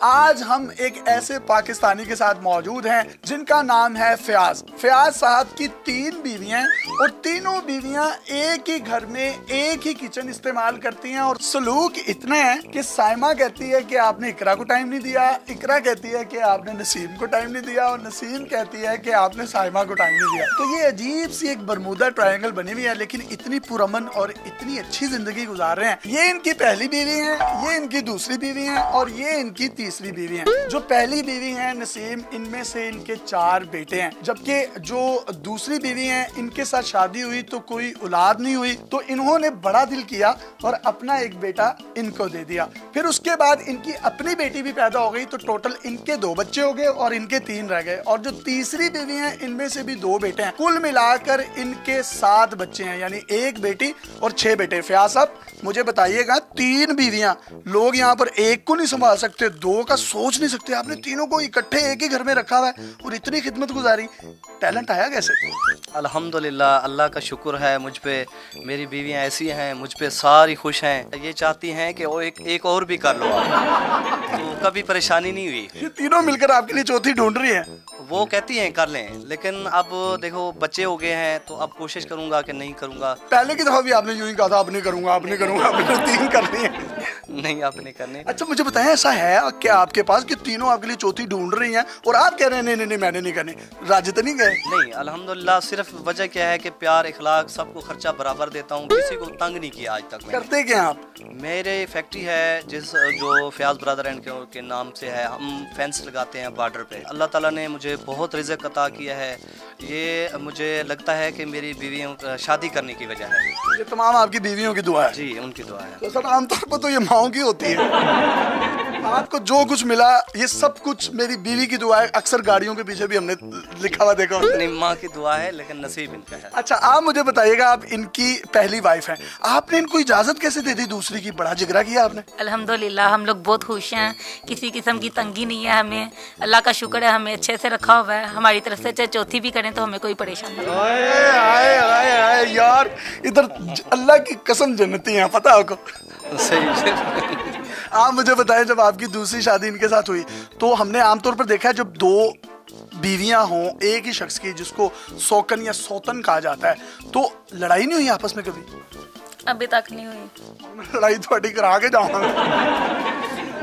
आज हम एक ऐसे पाकिस्तानी के साथ मौजूद हैं जिनका नाम है फयाज। फयाज साहब की 3 बीवियां और तीनों बीवियां एक ही घर में एक ही किचन इस्तेमाल करती हैं और सलूक इतना है कि साइमा कहती है कि आपने इकरा को टाइम नहीं दिया, इकरा कहती है कि आपने नसीम को टाइम नहीं दिया और नसीम कहती है कि आपने साइमा को टाइम नहीं दिया। तो ये अजीब सी एक बरमूदा ट्रायंगल बनी हुई है, लेकिन इतनी पुरअमन और इतनी अच्छी जिंदगी गुजार रहे हैं। ये इनकी पहली बीवी है, ये इनकी दूसरी बीवी है और ये इनकी तीसरी बीवी है। जो पहली बीवी है नसीम, इनमें से इनके 4 बेटे हैं, जबकि जो दूसरी बीवी है इनके साथ शादी हुई तो कोई औलाद नहीं हुई, तो इन्होंने बड़ा दिल किया और अपना एक बेटा इनको दे दिया। फिर उसके बाद इनकी अपनी बेटी भी पैदा हो गई, तो टोटल इनके 2 बच्चे हो गए और इनके 3 रह गए। और जो तीसरी बीवी है इनमें से भी 2 बेटे हैं, कुल मिलाकर इनके 7 बच्चे हैं, यानी 1 बेटी और 6 बेटे। फयाज साहब मुझे बताइएगा, 3 बीवियां, लोग यहाँ पर एक को नहीं संभाल सकते, 2 का सोच नहीं सकते, आपने तीनों को इकट्ठे एक ही घर में रखा हुआ है और इतनी खिदमत गुजारी, टैलेंट आया कैसे? अल्हम्दुलिल्लाह, अल्लाह का शुक्र है मुझ पे। मेरी बीवियां ऐसी हैं, मुझ पे सारी खुश हैं। ये चाहती हैं कि वो एक और भी कर लो, तो कभी परेशानी नहीं हुई। ये तीनों मिलकर आपके लिए चौथी ढूंढ रही है। वो कहती हैं कर लें, लेकिन अब देखो बच्चे हो गए हैं तो अब कोशिश करूंगा कि नहीं करूंगा। पहले की दफा भी आपने यूं ही कहा था अब नहीं करूंगा, अब नहीं करूंगा, अब 3 करनी है। नहीं, आप नहीं करने। अच्छा मुझे बताएं, ऐसा है क्या आपके पास कि तीनों आपके लिए चौथी ढूंढ रही हैं और आप कह रहे हैं नहीं नहीं मैंने नहीं करनी? राजी तो नहीं गए? नहीं, अल्हम्दुलिल्लाह, सिर्फ वजह क्या है कि प्यार, इखलाक, सबको खर्चा बराबर देता हूँ, किसी को तंग नहीं किया आज तक। करते क्या आप? मेरे फैक्ट्री है जो फयाज ब्रदर एंड के नाम से है। हम फेंस लगाते हैं बॉर्डर पे। अल्लाह ताला ने मुझे बहुत रिज़्क अता किया है। ये मुझे लगता है कि मेरी बीवियों शादी करने की वजह है। ये तमाम आपकी बीवियों की दुआ है? जी, उनकी दुआ है। तो सर आमतौर पर तो ये माओ की होती है। आपको जो कुछ मिला ये सब कुछ मेरी बीवी की दुआ है। अक्सर गाड़ियों के पीछे भी हमने लिखा हुआ देखा होता है। नहीं, माँ की दुआ है, लेकिन नसीब इनका है। अच्छा आप मुझे बताइएगा, आप इनकी पहली वाइफ हैं, आपने इनको इजाजत कैसे दे दी दूसरी की? बड़ा जिगरा किया आपने। अल्हम्दुलिल्लाह, हम लोग बहुत खुश हैं, किसी किस्म की तंगी नहीं है हमें। अल्लाह का शुक्र है, हमें अच्छे से रखा हुआ है। हमारी तरफ से चाहे चौथी भी करें तो हमें कोई परेशानी नहीं। आए यार, इधर अल्लाह की कसम जन्नती हैं, पता आपको? सही। आप मुझे बताएं, जब आपकी दूसरी शादी इनके साथ हुई तो हमने आमतौर पर देखा है जब 2 बीवियां हों एक ही शख्स की, जिसको सौकन या सौतन कहा जाता है, तो लड़ाई नहीं हुई आपस में कभी? अभी तक नहीं हुई। लड़ाई थोड़ी करा के जाऊंगा।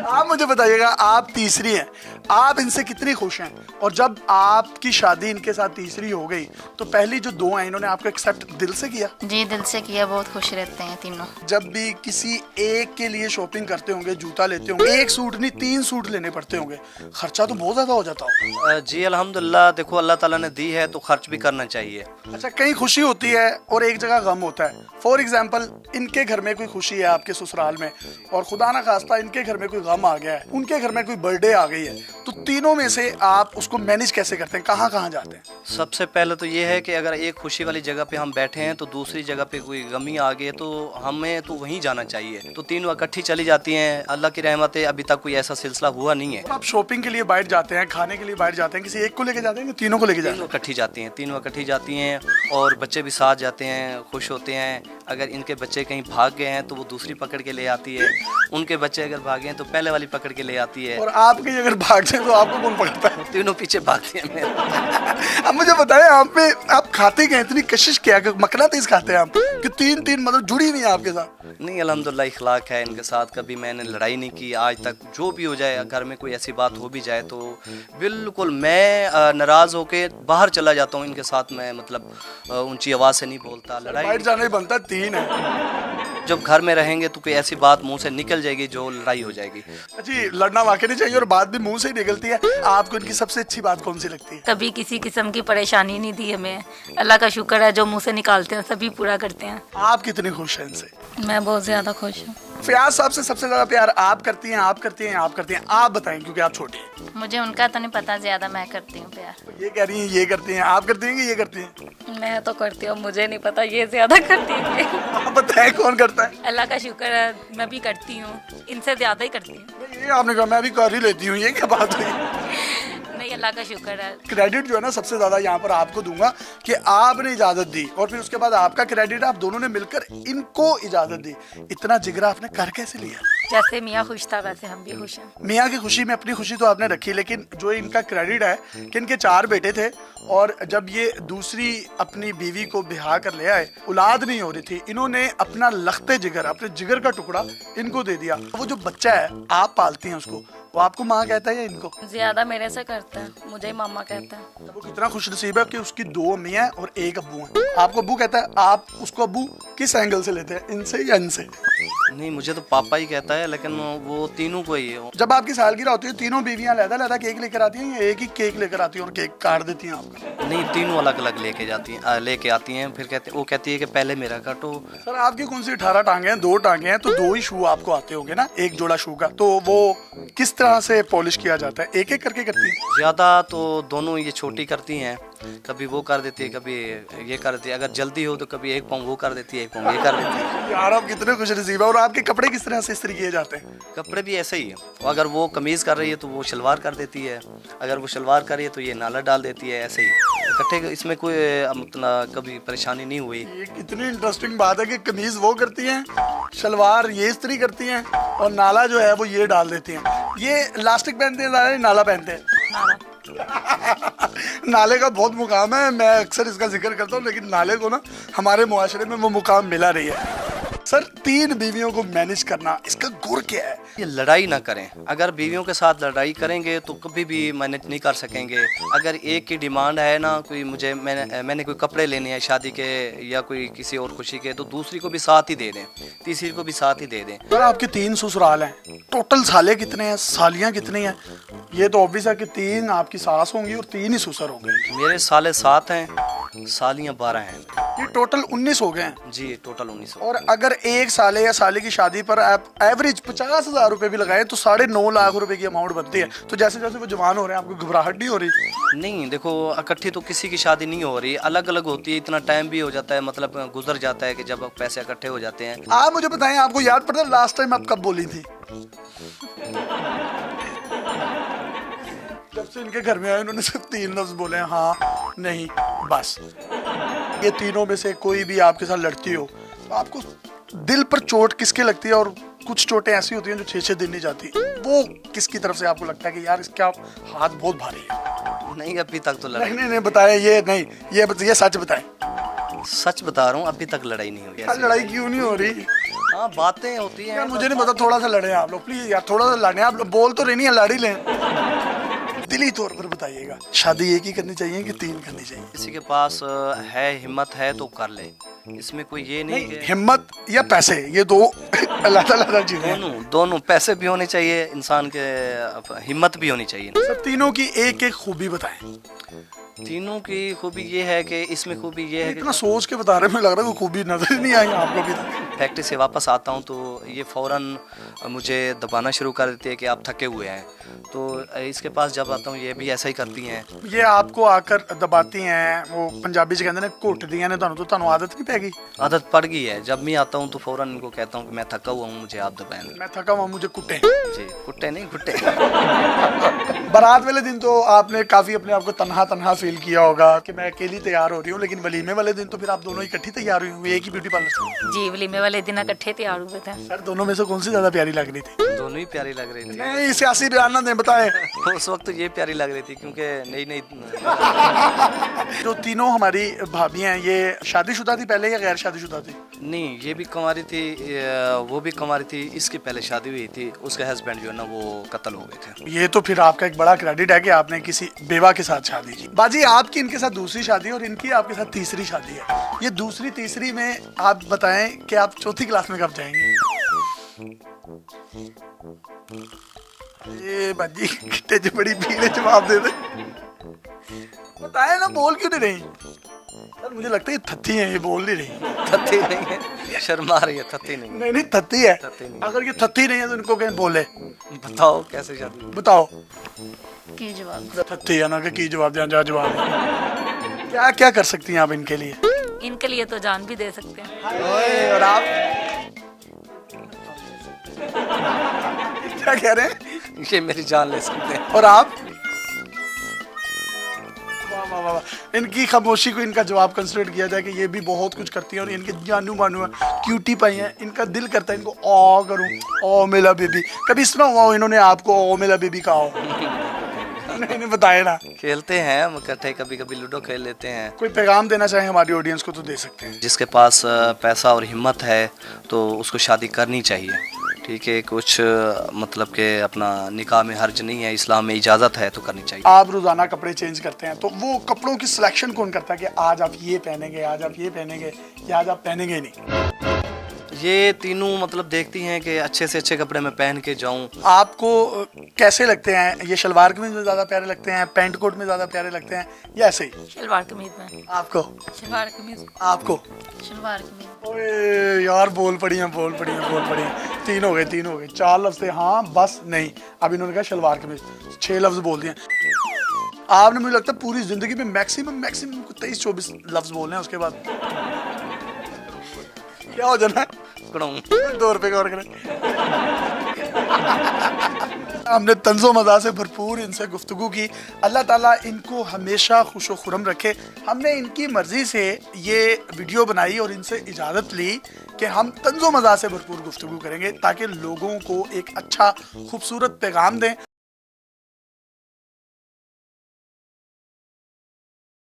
आप मुझे बताइएगा, आप तीसरी हैं, आप इनसे कितनी खुश हैं? और जब आपकी शादी इनके साथ तीसरी हो गई तो पहली जो 2 हैं इन्होंने आपको एक्सेप्ट दिल से किया? जी, दिल से किया, बहुत खुश रहते हैं तीनों। जब भी किसी एक के लिए शॉपिंग करते होंगे, जूता लेते होंगे, 1 सूट नहीं 3 सूट लेने पड़ते होंगे, खर्चा तो बहुत ज्यादा हो जाता होगा। जी अल्हम्दुलिल्लाह, देखो अल्लाह ताला ने दी है तो खर्च भी करना चाहिए। अच्छा, कहीं खुशी होती है और एक जगह गम होता है। फॉर एग्जाम्पल, इनके घर में कोई खुशी है आपके ससुराल में और खुदा ना खास्ता इनके घर में कोई गम आ गया है, उनके घर में कोई बर्थडे आ गई है, तो तीनों में से आप उसको मैनेज कैसे करते हैं? कहाँ कहाँ जाते हैं? सबसे पहले तो ये है कि अगर एक खुशी वाली जगह पे हम बैठे हैं तो दूसरी जगह पे कोई गमी आ गई तो हमें तो वहीं जाना चाहिए, तो तीनों इकट्ठी चली जाती हैं। अल्लाह की रहमत है, अभी तक कोई ऐसा सिलसिला हुआ नहीं है। आप शॉपिंग के लिए बाहर जाते हैं, खाने के लिए बाहर जाते हैं, किसी एक को लेके जाते हैं, तीनों को लेके जाते हैं? तीनों इकट्ठी जाती हैं और बच्चे भी साथ जाते हैं, खुश होते हैं। अगर इनके बच्चे कहीं भाग गए हैं तो वो दूसरी पकड़ के ले आती है, उनके बच्चे अगर भागे हैं तो पहले वाली पकड़ के ले आती है। और आप कहीं अगर भाग जाए तो आपको कौन पकड़ता है? तीनों पीछे भागते हैं मेरे। अब मुझे बताएं, आप खाते क्या, इतनी कशिश क्या, मकनातीस खाते हैं आप कि 3 मतलब जुड़ी नहीं है आपके साथ? नहीं, अल्हम्दुलिल्लाह इखलाक है इनके साथ, कभी मैंने लड़ाई नहीं की आज तक। जो भी हो जाए, घर में कोई ऐसी बात हो भी जाए तो बिल्कुल मैं नाराज होके बाहर चला जाता हूँ इनके साथ। मैं मतलब ऊंची आवाज से नहीं बोलता। लड़ाई बाहर जाना ही बनता, 3 है। जब घर में रहेंगे तो कोई ऐसी बात मुंह से निकल जाएगी जो लड़ाई हो जाएगी। जी, लड़ना वाकई नहीं चाहिए और बात भी मुंह से ही निकलती है। आपको इनकी सबसे अच्छी बात कौन सी लगती है? कभी किसी किस्म की परेशानी नहीं दी हमें। अल्लाह का शुक्र है, जो मुंह से निकालते हैं सभी पूरा करते हैं। आप कितनी खुश हैं इनसे? मैं बहुत ज्यादा खुश हूँ। फयाज साहब से सबसे ज्यादा प्यार आप करती हैं, आप करती हैं, आप करती हैं? आप बताएं, क्योंकि आप छोटी हैं। मुझे उनका तो नहीं पता, ज्यादा मैं करती हूँ प्यार। तो ये कह रही हैं ये करती हैं, आप करती हैं कि ये करती हैं? मैं तो करती हूँ, मुझे नहीं पता, ये ज्यादा करती है। आप बताएं कौन करता है? अल्लाह का शुक्र है, मैं भी करती हूँ, इनसे ज्यादा ही करती हूँ। ये आपने कहा मैं भी कर ही लेती हूँ, ये क्या बात हुई? नहीं, अल्लाह का शुक्र है। क्रेडिट जो है ना सबसे ज्यादा यहाँ पर आपको दूंगा कि आपने इजाजत दी और फिर उसके बाद आपका क्रेडिट आप दोनों ने मिलकर इनको इजाजत दी। इतना जिगरा आपने कर कैसे लिया? जैसे मियाँ खुश था वैसे हम भी खुश हैं। मियाँ की खुशी में अपनी खुशी तो आपने रखी, लेकिन जो इनका क्रेडिट है कि इनके 4 बेटे थे और जब ये दूसरी अपनी बीवी को ब्याह कर ले आए, औलाद नहीं हो रही थी, इन्होंने अपना लखते जिगर, अपने जिगर का टुकड़ा इनको दे दिया। वो जो बच्चा है आप पालती हैं उसको, वो आपको माँ कहता है या इनको? ज्यादा मेरे से करता है, मुझे ही मामा कहता है। वो कितना खुश नसीब है कि उसकी 2 अम्मी हैं और 1 अब्बू हैं। आपको अब्बू कहता है, आप उसको अब्बू किस एंगल से लेते हैं, इनसे या इनसे? नहीं, मुझे तो पापा ही कहता है, लेकिन वो तीनों को ही है। जब आपकी सालगिरह होती है तीनों बीवियां अलग-अलग केक लेकर आती हैं या एक ही केक लेकर आती हैं और केक काट देती हैं आपका? नहीं, तीनों अलग अलग लेके आती हैं। फिर वो कहती है कि पहले मेरा काटो। सर आपकी कौन सी 18 टांगे हैं, 2 टांगे हैं, तो 2 ही शू आपको आते होंगे ना, एक जोड़ा शू का। तो वो किस तरह से पॉलिश किया जाता है? एक एक करके करती हैं? ज्यादा तो दोनों ये छोटी करती हैं, कभी वो कर देती है, कभी ये कर देती है। अगर जल्दी हो तो कभी 1 पाँव वो कर देती है, 1 पाँव ये कर देती है। यार आप कितने खुश नसीब है। और आपके कपड़े किस तरह से इस्त्री किए जाते हैं? कपड़े भी ऐसे ही है, अगर वो कमीज कर रही है तो वो शलवार कर देती है, अगर वो शलवार कर रही है तो ये नाला डाल देती है। ऐसे ही इकट्ठे, इसमें कोई मतलब कभी परेशानी नहीं हुई। ये कितनी इंटरेस्टिंग बात है कि कमीज वो करती हैं, शलवार ये इस्त्री करती हैं और नाला जो है वो ये डाल देती हैं। ये इलास्टिक पहनते हैं, नाला पहनते हैं? नाले का बहुत मुकाम है, मैं अक्सर इसका जिक्र करता हूँ, लेकिन नाले को ना हमारे मुआशरे में वो मुकाम मिला नहीं है। सर 3 बीवियों को मैनेज करना, इसका गुर क्या है? ये लड़ाई ना करें। अगर बीवियों के साथ लड़ाई करेंगे तो कभी भी मैनेज नहीं कर सकेंगे। अगर एक की डिमांड है ना, कोई मैंने कोई कपड़े लेने हैं शादी के या कोई किसी और खुशी के, तो दूसरी को भी साथ ही दे दें, तीसरी को भी साथ ही दे दें। सर आपके 3 ससुराल हैं, टोटल साले कितने हैं, सालियाँ कितनी हैं? ये तो ऑब्वियस है कि 3 आपकी सास होंगी और 3 ही ससुर होंगे। मेरे साले 7 हैं, सालियाँ 12 हैं। ये टोटल 19 हो गए हैं। जी, टोटल 19। और अगर एक साले या साले की शादी पर आप एवरेज 50,000 रुपए भी लगाए तो 9.5 लाख रुपए की अमाउंट बनती है। तो जैसे जैसे वो जवान हो रहे हैं आपको घबराहट नहीं हो रही? नहीं, देखो इकट्ठी तो किसी की शादी नहीं हो रही, अलग अलग होती है। इतना टाइम भी हो जाता है, मतलब गुजर जाता है कि जब पैसे इकट्ठे हो जाते हैं। आप मुझे बताएं, आपको याद पड़ता है लास्ट टाइम आप कब बोली थी? जब से इनके घर में आए उन्होंने सिर्फ 3 लफ्ज बोले हैं, हाँ नहीं बस। ये तीनों में से कोई भी आपके साथ लड़ती हो तो आपको दिल पर चोट किसके लगती है? और कुछ चोटें ऐसी होती हैं जो 6-6 दिन नहीं जाती, वो किसकी तरफ से आपको लगता है कि यार इसका हाथ बहुत भारी है? नहीं, अभी तक तो लड़ाई नहीं बताएं, ये नहीं, ये सच बताएं। सच बता रहा हूँ, अभी तक लड़ाई नहीं हुई। यार लड़ाई क्यों नहीं हो रही? हाँ, बातें होती हैं। यार मुझे नहीं पता, थोड़ा सा लड़े आप लोग प्लीज यार, थोड़ा सा लड़े। आप लोग बोल तो रही नहीं है, लड़ ही लें। दिली तौर पर बताइएगा, शादी एक ही करनी चाहिए कि 3 करनी चाहिए? किसी के पास है, हिम्मत है तो कर ले, इसमें कोई ये नहीं कि हिम्मत या पैसे, ये 2 अलग-अलग चीजें। दोनों पैसे भी होने चाहिए इंसान के, हिम्मत भी होनी चाहिए। सब तीनों की एक एक खूबी बताएं। तीनों की खूबी ये है कि इसमें खूबी ये है कि इतना सोच के बता रहे हैं, लग रहा है कोई खूबी नजर ही नहीं आई आपको अभी तक। फैक्ट्री से वापस आता हूँ तो ये फ़ौरन मुझे दबाना शुरू कर देती है कि आप थके हुए हैं। तो इसके पास जब आता हूँ ये भी ऐसा ही करती हैं। ये आपको आकर दबाती हैं, वो पंजाबी से कहते हैं घुट दिया ने, तो ਤੁਹਾਨੂੰ आदत नहीं पैगी? आदत पड़ गई है। जब मैं आता हूँ तो फ़ौरन इनको कहता हूँ कि मैं थका हुआ हूँ, मुझे आप दबाएं। मैं थका हुआ, मुझे कुटे। जी, कुट्टे नहीं, घुट्टे। बारात वाले दिन तो आपने काफी अपने आप को तन्हा फील किया होगा कि मैं अकेली तैयार हो रही हूँ, लेकिन वलीमे वाले दिन तो फिर आप दोनों इकट्ठी तैयार हुई होंगी एक ही ब्यूटी पार्लर से? जी, वलीमे वाले दिन इकट्ठे तैयार हुए थे। सर दोनों में से कौन सी ज्यादा प्यारी लग रही थी? दोनों ही प्यारी लग रही थी। नहीं, सियासी बयान ना दें, बताएं। उस वक्त तो ये प्यारी लग रही थी क्योंकि नई जो तीनों हमारी भाभी हैं, ये शादीशुदा थी पहले या गैर शादीशुदा थी? नहीं, ये भी कुंवारी थी, वो भी कुंवारी थी। इसकी पहले शादी हुई थी, उसके हस्बैंड जो है ना वो कत्ल हो गए थे। ये तो फिर आपका एक बड़ा क्रेडिट है कि आपने किसी बेवा के साथ शादी की। बाजी आपकी इनके साथ दूसरी शादी है और इनकी आपके साथ तीसरी शादी है। ये दूसरी तीसरी में आप बताएं कि आप चौथी क्लास में कब जाएंगे? ये बाजी कितने जो बड़ी भीड़ है, जवाब दे दे। बताए ना, बोल क्यों नहीं रही? सर मुझे लगता है ये थत्ती है, ये बोल नहीं रही। थत्ती नहीं है, शर्मा रही है। थत्ती नहीं है। नहीं थत्ती है। थत्ती नहीं। अगर ये थत्ती नहीं है तो इनको कहीं बोले। बताओ कैसे शादी? बताओ की जवाब थत्ती है ना, कि जवाब दें, जा जवाब दें। क्या क्या कर सकती हैं आप इनके लिए? इनके लिए तो जान भी दे सकते हैं। और आप क्या कह रहे हैं? ये मेरी जान ले सकते हैं। और आप? इनकी खामोशी को इनका जवाब कंसिडर किया जाए कि ये भी बहुत कुछ करती है और इनके जानू मानू है, क्यूटी पाई है, इनका दिल करता है इनको ओ करूं, ओ मेरा बेबी। कभी इस तरह हुआ हो इन्होंने आपको ओ मेरा बेबी कहा हो? नहीं बताया ना। खेलते हैं हम इकट्ठे, कभी कभी लूडो खेल लेते हैं। कोई पैगाम देना चाहे हमारी ऑडियंस को तो दे सकते हैं। जिसके पास पैसा और हिम्मत है तो उसको शादी करनी चाहिए, ठीक है। कुछ मतलब के अपना निकाह में हर्ज नहीं है, इस्लाम में इजाज़त है तो करनी चाहिए। आप रोजाना कपड़े चेंज करते हैं तो वो कपड़ों की सिलेक्शन कौन करता है कि आज आप ये पहनेंगे, आज आप ये पहनेंगे या आज आप पहनेंगे नहीं? ये तीनों मतलब देखती हैं कि अच्छे से अच्छे कपड़े मैं पहन के जाऊं। आपको कैसे लगते हैं? ये शलवार कमीज में ज्यादा प्यारे लगते हैं, पैंट कोट में ज्यादा प्यारे लगते हैं या ऐसे ही? शलवार कमीज में। आपको? शलवार कमीज। आपको? शलवार कमीज। ओए यार बोल पड़ी हैं, बोल पड़ी हैं, बोल पड़ी हैं। तीन हो गए, 4 लफ्ज थे। हाँ बस नहीं, अब इन्होंने कहा शलवार कमीज, 6 लफ्ज बोल दिए। आपने मुझे लगता है पूरी जिंदगी में मैक्सिमम 23-24 लफ्ज बोल हैं, उसके बाद क्या हो जाना है? 2 रुपए का और करें। हमने तंज़ो मज़ा से भरपूर इनसे गुफ्तगू की। अल्लाह ताला इनको हमेशा खुश व खुरम रखे। हमने इनकी मर्ज़ी से ये वीडियो बनाई और इनसे इजाज़त ली कि हम तंज़ो मज़ा से भरपूर गुफ्तगू करेंगे ताकि लोगों को एक अच्छा खूबसूरत पैगाम दें